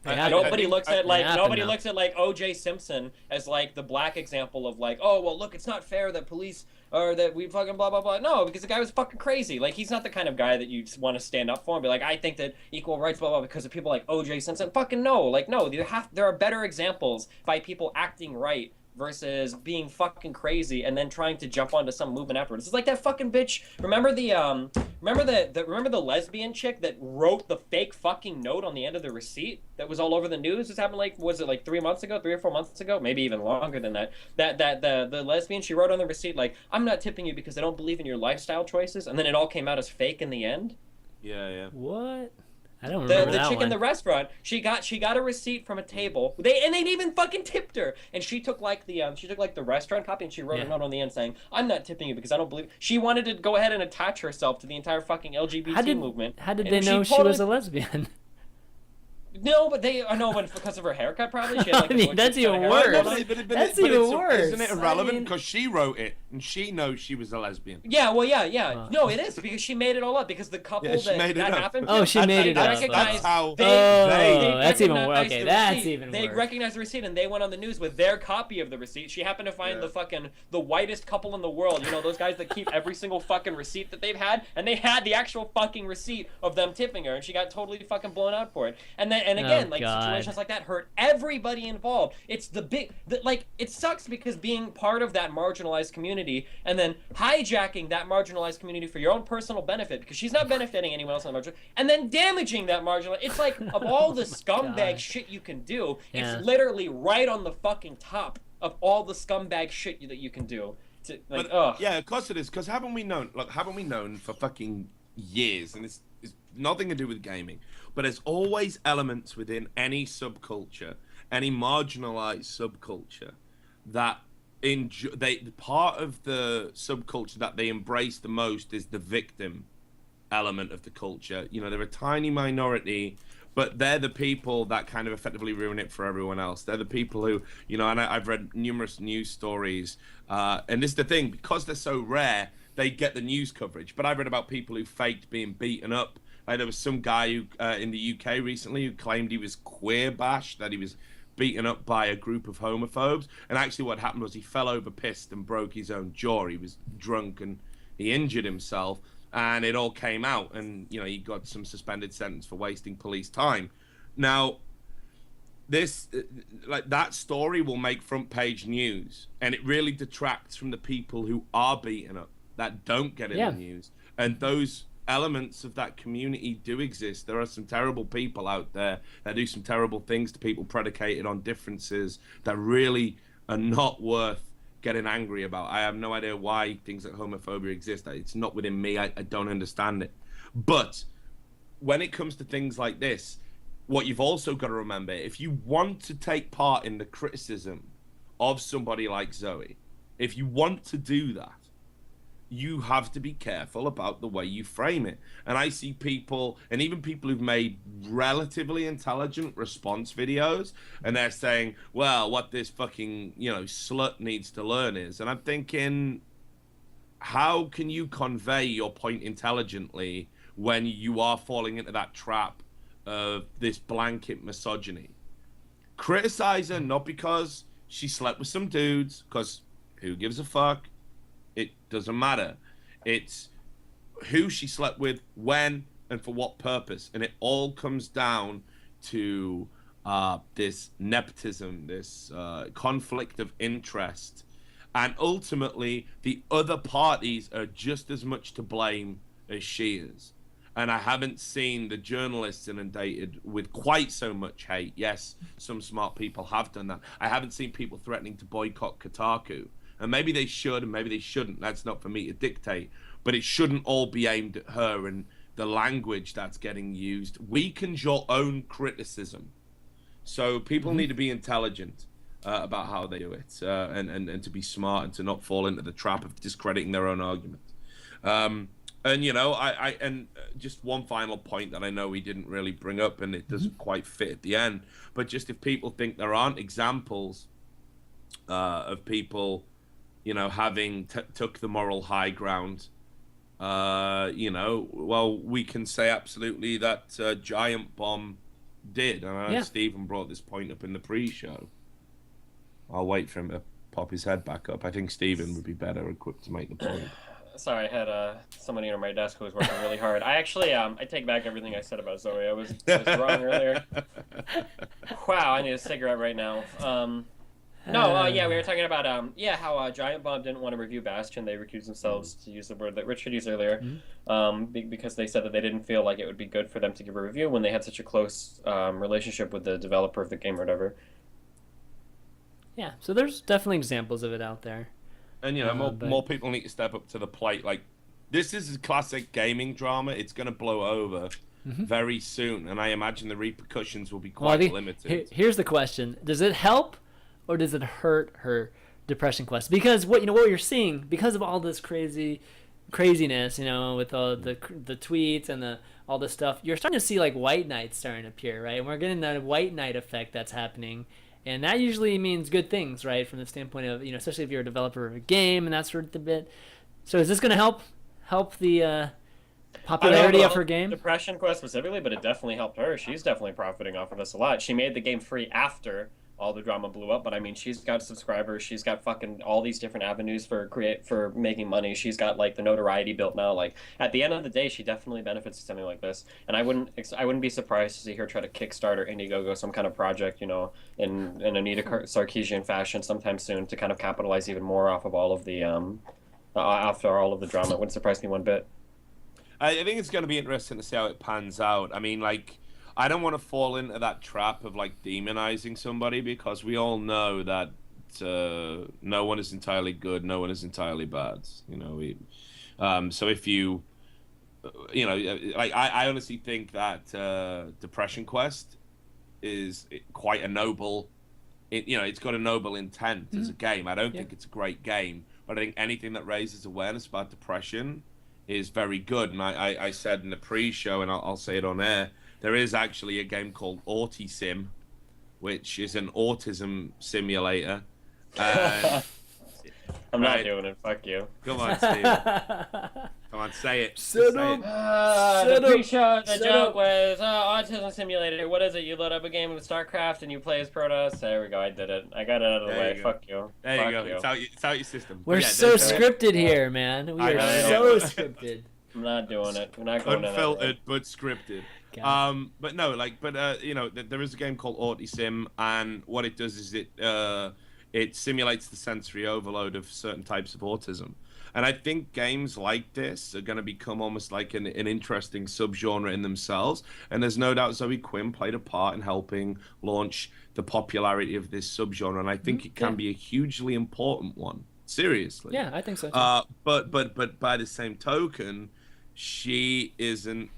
nobody looks at like O.J. Simpson as like the black example of like, oh well, look, it's not fair that police or that we fucking blah blah blah. No, because the guy was fucking crazy. Like, he's not the kind of guy that you just want to stand up for and be like, I think that equal rights blah blah because of people like O.J. Simpson. Fucking no, like no, there are better examples by people acting right versus being fucking crazy and then trying to jump onto some movement afterwards. It's like that fucking bitch. Remember the lesbian chick that wrote the fake fucking note on the end of the receipt that was all over the news? This happened was it 3 months ago, 3 or 4 months ago, maybe even longer than that. The lesbian, she wrote on the receipt like, I'm not tipping you because I don't believe in your lifestyle choices, and then it all came out as fake in the end. Yeah. What? I don't remember the that chick one. in the restaurant, she got a receipt from a table. They even fucking tipped her, and she took like the restaurant copy and she wrote a note on the end saying, "I'm not tipping you because I don't believe." She wanted to go ahead and attach herself to the entire fucking LGBT movement. How did they know she was a lesbian? No, but because of her haircut, probably. She had, like, I mean, that's even worse. That's even worse. Isn't it irrelevant because she wrote it and she knows she was a lesbian? Yeah, well, yeah. No, it is because she made it all up because the couple that happened. Oh, she made it up. That's how. That's even worse. Okay, that's even worse. They recognized the receipt and they went on the news with their copy of the receipt. She happened to find the whitest couple in the world. Those guys that keep every single fucking receipt that they've had, and they had the actual fucking receipt of them tipping her, and she got totally fucking blown out for it. And again, situations like that hurt everybody involved. It's it sucks because being part of that marginalized community and then hijacking that marginalized community for your own personal benefit, because she's not benefiting anyone else on the marginalized, and then damaging that marginalized. It's like, of all the scumbag shit you can do, it's literally right on the fucking top of all the scumbag shit that you can do. Yeah, of course it is. Because haven't we known for fucking years, and it's nothing to do with gaming, but there's always elements within any subculture, any marginalized subculture, that part of the subculture that they embrace the most is the victim element of the culture. They're a tiny minority, but they're the people that kind of effectively ruin it for everyone else. They're the people who, and I've read numerous news stories, and this is the thing, because they're so rare, they get the news coverage. But I've read about people who faked being beaten up. There was some guy who in the UK recently who claimed he was queer bashed, that he was beaten up by a group of homophobes. And actually what happened was he fell over pissed and broke his own jaw. He was drunk and he injured himself, and it all came out. And, he got some suspended sentence for wasting police time. Now, this, that story will make front page news, and it really detracts from the people who are beaten up, that don't get in the news. And those elements of that community do exist. There are some terrible people out there that do some terrible things to people predicated on differences that really are not worth getting angry about. I have no idea why things like homophobia exist. It's not within me. I don't understand it. But when it comes to things like this, what you've also got to remember, if you want to take part in the criticism of somebody like Zoe, if you want to do that, you have to be careful about the way you frame it. And I see people, and even people who've made relatively intelligent response videos, and they're saying, well, what this fucking, slut needs to learn is. And I'm thinking, how can you convey your point intelligently when you are falling into that trap of this blanket misogyny? Criticize her not because she slept with some dudes, because who gives a fuck? It doesn't matter. It's who she slept with, when, and for what purpose. And it all comes down to this nepotism, this conflict of interest. And ultimately, the other parties are just as much to blame as she is. And I haven't seen the journalists inundated with quite so much hate. Yes, some smart people have done that. I haven't seen people threatening to boycott Kotaku. And maybe they should, and maybe they shouldn't. That's not for me to dictate. But it shouldn't all be aimed at her and the language that's getting used. Weakens your own criticism. So people need to be intelligent about how they do it, and to be smart and to not fall into the trap of discrediting their own argument. And just one final point that I know we didn't really bring up, and it doesn't quite fit at the end. But just if people think there aren't examples of people, having took the moral high ground, well, we can say absolutely that Giant Bomb did. And I know Stephen brought this point up in the pre-show. I'll wait for him to pop his head back up. I think Stephen would be better equipped to make the point. Sorry, I had somebody on my desk who was working really hard. I actually, I take back everything I said about Zoe. I was wrong earlier. Wow, I need a cigarette right now. We were talking about how Giant Bomb didn't want to review Bastion. They recused themselves, to use the word that Richard used earlier, because they said that they didn't feel like it would be good for them to give a review when they had such a close relationship with the developer of the game or whatever. Yeah, so there's definitely examples of it out there. And more people need to step up to the plate. Like, this is a classic gaming drama. It's going to blow over very soon, and I imagine the repercussions will be quite limited. Here's the question: does it help, or does it hurt her depression quest? Because what you're seeing, because of all this craziness, with all the tweets and all this stuff, you're starting to see like white knights starting to appear, right? And we're getting that white knight effect that's happening. And that usually means good things, right? From the standpoint of, especially if you're a developer of a game and that sort of bit. So is this going to help the popularity of her game? Depression Quest specifically, but it definitely helped her. She's definitely profiting off of this a lot. She made the game free after all the drama blew up, but I mean, she's got subscribers. She's got fucking all these different avenues for making money. She's got like the notoriety built now. Like at the end of the day, she definitely benefits from something like this. And I wouldn't be surprised to see her try to kickstart or Indiegogo some kind of project, in Anita Sarkeesian fashion sometime soon to kind of capitalize even more off of all of the after all of the drama. It wouldn't surprise me one bit. I think it's going to be interesting to see how it pans out. I mean, like, I don't want to fall into that trap of like demonizing somebody, because we all know that no one is entirely good, no one is entirely bad. So if you, I honestly think that Depression Quest is quite a noble. It's got a noble intent as a game. I don't think it's a great game, but I think anything that raises awareness about depression is very good. And I said in the pre-show, and I'll say it on air, there is actually a game called Autism, which is an autism simulator. I'm not doing it. Fuck you. Come on, Steve. Come on, say it. The pre-show, the joke was Autism Simulator. What is it? You load up a game of StarCraft and you play as Protoss. There we go. I did it. I got it out of the way. Fuck you. There you go. It's out your system. We're so scripted here, man. We are so scripted. I'm not doing it. We're not going Unfiltered, but scripted. But no, there is a game called Autism, and what it does is it simulates the sensory overload of certain types of autism. And I think games like this are going to become almost like an interesting subgenre in themselves. And there's no doubt Zoe Quinn played a part in helping launch the popularity of this subgenre. And I think it can be a hugely important one. Seriously. Yeah, I think so too. But by the same token, she isn't.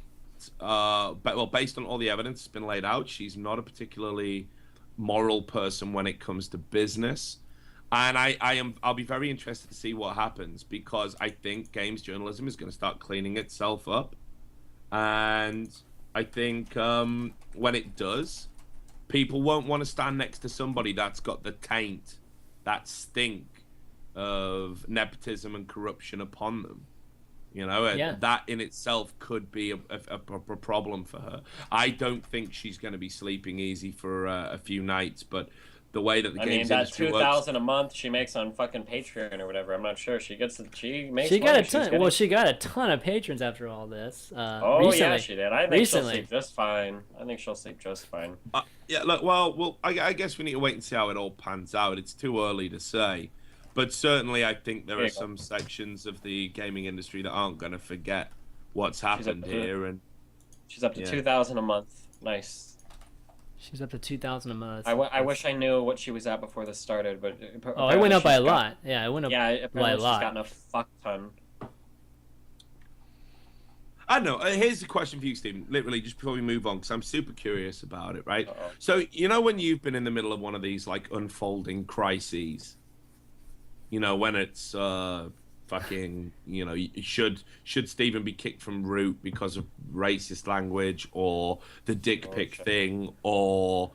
Based on all the evidence that's been laid out, she's not a particularly moral person when it comes to business. And I'll be very interested to see what happens, because I think games journalism is going to start cleaning itself up. And I think when it does, people won't want to stand next to somebody that's got the taint, that stink of nepotism and corruption upon them. You know, that in itself could be a problem for her. I don't think she's going to be sleeping easy for a few nights, but the way that the games industry works, 2,000 a month she makes on fucking Patreon or whatever, I'm not sure. She makes she got a ton. Well, she got a ton of patrons after all this. Recently. Yeah, she did. I think she'll Recently. sleep just fine. I think she'll sleep just fine. Yeah, look, well, I guess we need to wait and see how it all pans out. It's too early to say, but certainly I think there are some sections of the gaming industry that aren't going to forget what's happened here. And she's up to 2,000 a month. Nice. She's up to 2,000 a month. I wish I knew what she was at before this started, but it went up by a lot. Yeah, it went up by a lot. She's gotten a fuck ton. I don't know. Here's the question for you, Stephen. Literally, just before we move on, because I'm super curious about it, right? Uh-oh. So, you know, when you've been in the middle of one of these like unfolding crises, you know, when it's fucking, you know, should Stephen be kicked from Root because of racist language, or the dick pic thing, or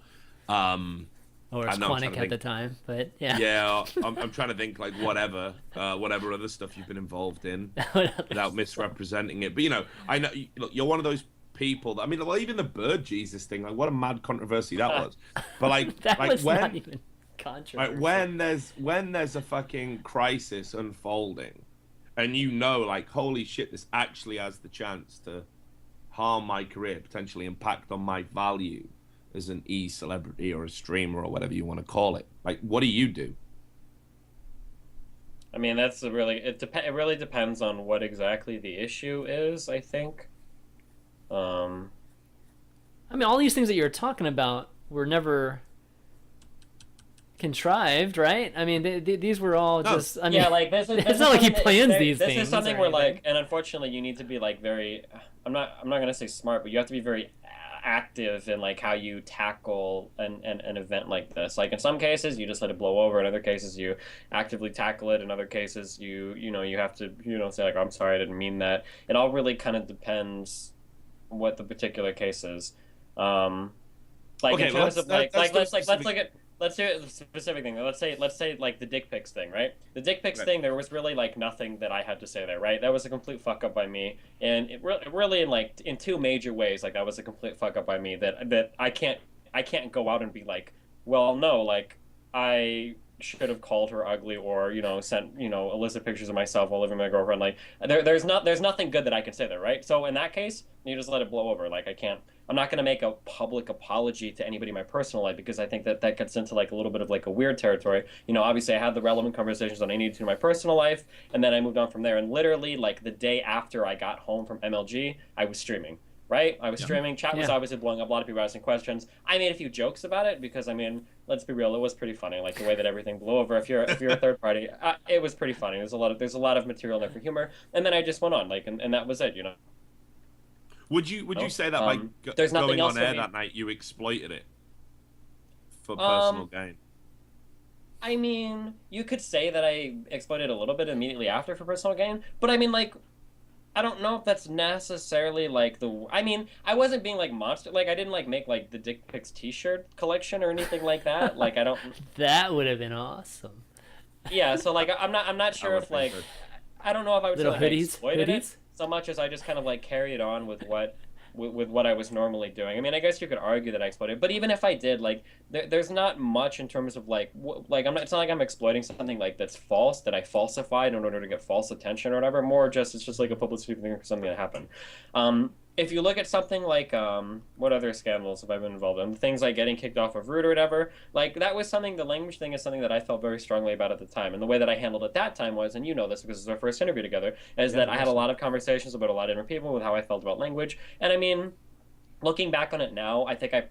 it's Quantic at the time, but yeah. Yeah, I'm trying to think like whatever other stuff you've been involved in without misrepresenting it. But you know, I know look, you're one of those people that, I mean, well, even the bird Jesus thing, like what a mad controversy that was. But like, that like was when not even controversy. Like when there's a fucking crisis unfolding, and you know, like, holy shit, this actually has the chance to harm my career, potentially impact on my value as an e-celebrity or a streamer or whatever you want to call it. Like, what do you do? I mean, it really depends on what exactly the issue is, I think. I mean, all these things that you're talking about were never contrived, right? I mean, these were all just. I mean, yeah, like this is. It's not like he plans these things. This is something where, like, and unfortunately, you need to be like very. I'm not gonna say smart, but you have to be very active in like how you tackle an event like this. Like in some cases, you just let it blow over. In other cases, you actively tackle it. In other cases, you have to say like, I'm sorry, I didn't mean that. It all really kind of depends what the particular case is. Like okay, in terms of let's do a specific thing. Let's say like the dick pics thing, right? The dick pics thing, there was really like nothing that I had to say there, right? That was a complete fuck up by me, and it really in two major ways, like that was a complete fuck up by me that I can't go out and be like, well, no, like I should have called her ugly or sent illicit pictures of myself while living with my girlfriend. Like there's nothing good that I can say there, right? So in that case, you just let it blow over. Like I'm not going to make a public apology to anybody in my personal life, because I think that gets into like a little bit of like a weird territory. Obviously I had the relevant conversations that I needed to in my personal life, and then I moved on from there. And literally like the day after I got home from MLG, I was streaming. Right? I was streaming. Chat was obviously blowing up. A lot of people asking questions. I made a few jokes about it because, I mean, let's be real, it was pretty funny. Like the way that everything blew over. If you're a third party, it was pretty funny. There's a lot of material there for humor. And then I just went on, like, and that was it. Would you say that by there's going else on air me. that night, you exploited it for personal gain? I mean, you could say that I exploited a little bit immediately after for personal gain, but I mean, like, I don't know if that's necessarily like I mean, I wasn't being like monster. Like I didn't like make like the dick pics T-shirt collection or anything like that. Like I don't. That would have been awesome. Yeah. So like I'm not sure if like I don't know if I would say like, I exploited it so much as I just kind of like carried on with what I was normally doing. I mean, I guess you could argue that I exploited, but even if I did, like, there's not much in terms of like it's not like I'm exploiting something like that's false, that I falsified in order to get false attention or whatever. More just it's just like a publicity thing for something that happened. If you look at something like what other scandals have I been involved in? Things like getting kicked off of Root or whatever, like that was something. The language thing is something that I felt very strongly about at the time, and the way that I handled it that time was, and this because it's our first interview together, is that I had a lot of conversations about a lot of different people with how I felt about language, and I mean, looking back on it now, I think I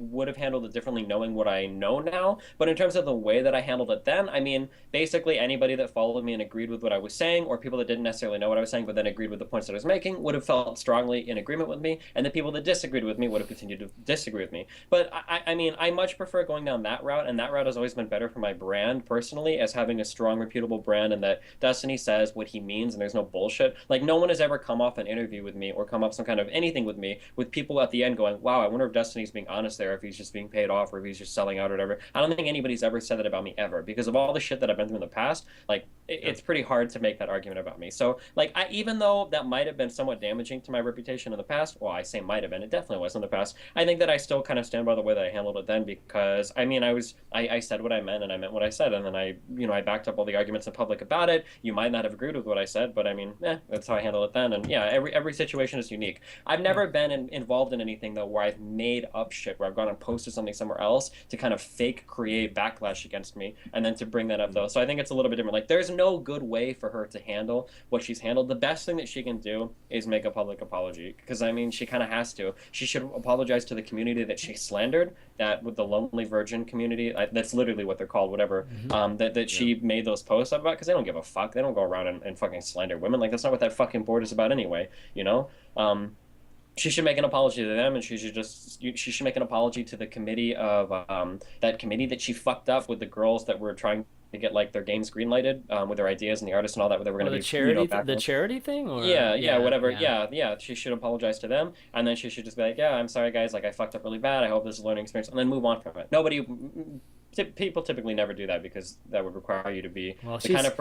would have handled it differently knowing what I know now. But in terms of the way that I handled it then, I mean, basically anybody that followed me and agreed with what I was saying, or people that didn't necessarily know what I was saying but then agreed with the points that I was making, would have felt strongly in agreement with me, and the people that disagreed with me would have continued to disagree with me. But I mean, I much prefer going down that route, and that route has always been better for my brand personally, as having a strong, reputable brand, and that Destiny says what he means, and there's no bullshit. Like, no one has ever come off an interview with me or come off some kind of anything with me with people at the end going, wow, I wonder if Destiny's being honest there, if he's just being paid off, or if he's just selling out or whatever. I don't think anybody's ever said that about me ever, because of all the shit that I've been through in the past. Like, it's pretty hard to make that argument about me. So, like, even though that might have been somewhat damaging to my reputation in the past, well, I say might have been, it definitely was in the past. I think that I still kind of stand by the way that I handled it then, because I mean, I said what I meant, and I meant what I said, and then I backed up all the arguments in public about it. You might not have agreed with what I said, but I mean, that's how I handled it then. And yeah, every situation is unique. I've never been involved in anything though where I've made up shit, where I've gone and posted something somewhere else to kind of fake create backlash against me, and then to bring that up though. So I think it's a little bit different. Like, there's no good way for her to handle what she's handled. The best thing that she can do is make a public apology, because I mean, she kind of has to. She should apologize to the community that she slandered, that with the lonely virgin community, that's literally what they're called, whatever. That she made those posts up about, because they don't give a fuck. They don't go around and fucking slander women. Like, that's not what that fucking board is about anyway, you know. She should make an apology to them, and she should make an apology to the committee of that committee that she fucked up with the girls that were trying to get like their games greenlighted with their ideas and the artists and all that. They were going to be charity, the charity thing, or whatever. Yeah. She should apologize to them, and then she should just be like, yeah, I'm sorry guys, like I fucked up really bad. I hope this is a learning experience, and then move on from it. People typically never do that, because that would require you to be the kind of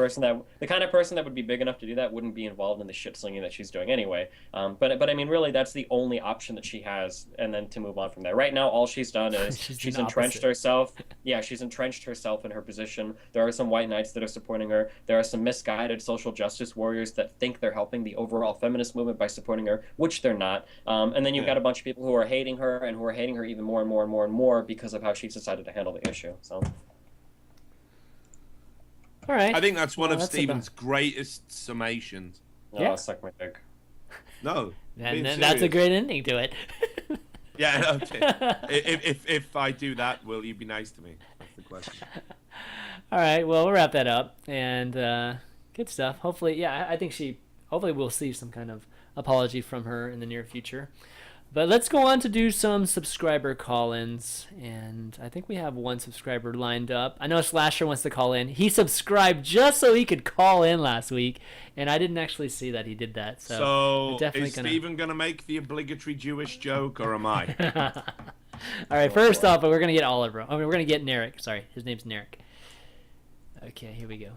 person that would be big enough to do that wouldn't be involved in the shit slinging that she's doing anyway. But I mean, really, that's the only option that she has, and then to move on from there. Right now, all she's done is she's entrenched herself. Yeah, she's entrenched herself in her position. There are some white knights that are supporting her. There are some misguided social justice warriors that think they're helping the overall feminist movement by supporting her, which they're not. And then you've got a bunch of people who are hating her, and who are hating her even more and more and more and more because of how she's decided to handle the issue. So, all right. I think that's one of Stephen's greatest summations. Yeah, suck my dick. No, and that's a great ending to it. Yeah. Okay. If I do that, will you be nice to me? That's the question. All right. Well, we'll wrap that up, and good stuff. Hopefully, I think hopefully we'll see some kind of apology from her in the near future. But let's go on to do some subscriber call-ins, and I think we have one subscriber lined up. I know Slasher wants to call in. He subscribed just so he could call in last week, and I didn't actually see that he did that. So is Steven going to make the obligatory Jewish joke, or am I? All right, first off, we're going to get Oliver. I mean, we're going to get Narek. Sorry, his name's Narek. Okay, here we go.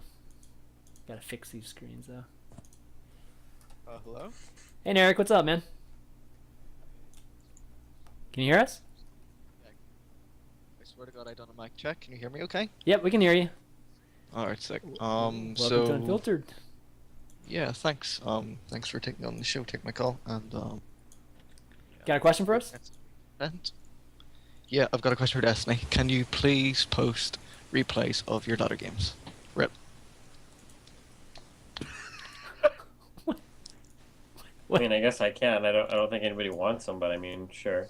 Got to fix these screens, though. Hello? Hey, Narek, what's up, man? Can you hear us? I swear to God, I done a mic check. Can you hear me okay? Yep, we can hear you. Alright, sick. Welcome to Unfiltered. Yeah, thanks. Thanks for taking on the show, take my call, and Got a question for us? Yeah, I've got a question for Destiny. Can you please post replays of your Dota games? Rip. I mean, I guess I can. I don't think anybody wants them, but I mean, sure.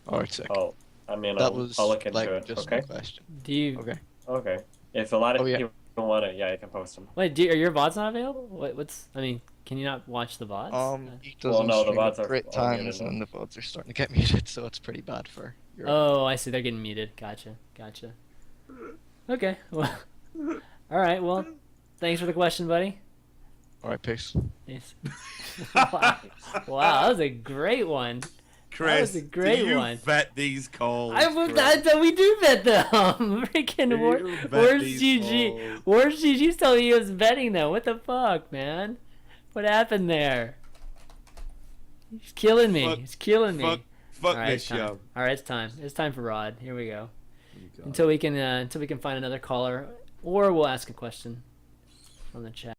Alright, sick. I'll look into it. Just okay. a question. Do you? Okay. If a lot of people want it, yeah, you can post them. Wait, are your VODs not available? What's? I mean, can you not watch the VODs? He doesn't the stream VODs at are great all times, muted, and the VODs are starting to get muted, so it's pretty bad for your... Oh, I see. They're getting muted. Gotcha. Okay. Well. All right. Well, thanks for the question, buddy. Alright, peace. Nice. Wow, that was a great one. Chris, that was a great do you one. vet these calls? We do vet them. Freaking where's GG? Where's GG's telling me he was vetting them? What the fuck, man? What happened there? He's killing me. He's killing me. Fuck this show. All right, it's time. It's time for Rod. Here we go. Until we can find another caller, or we'll ask a question from the chat.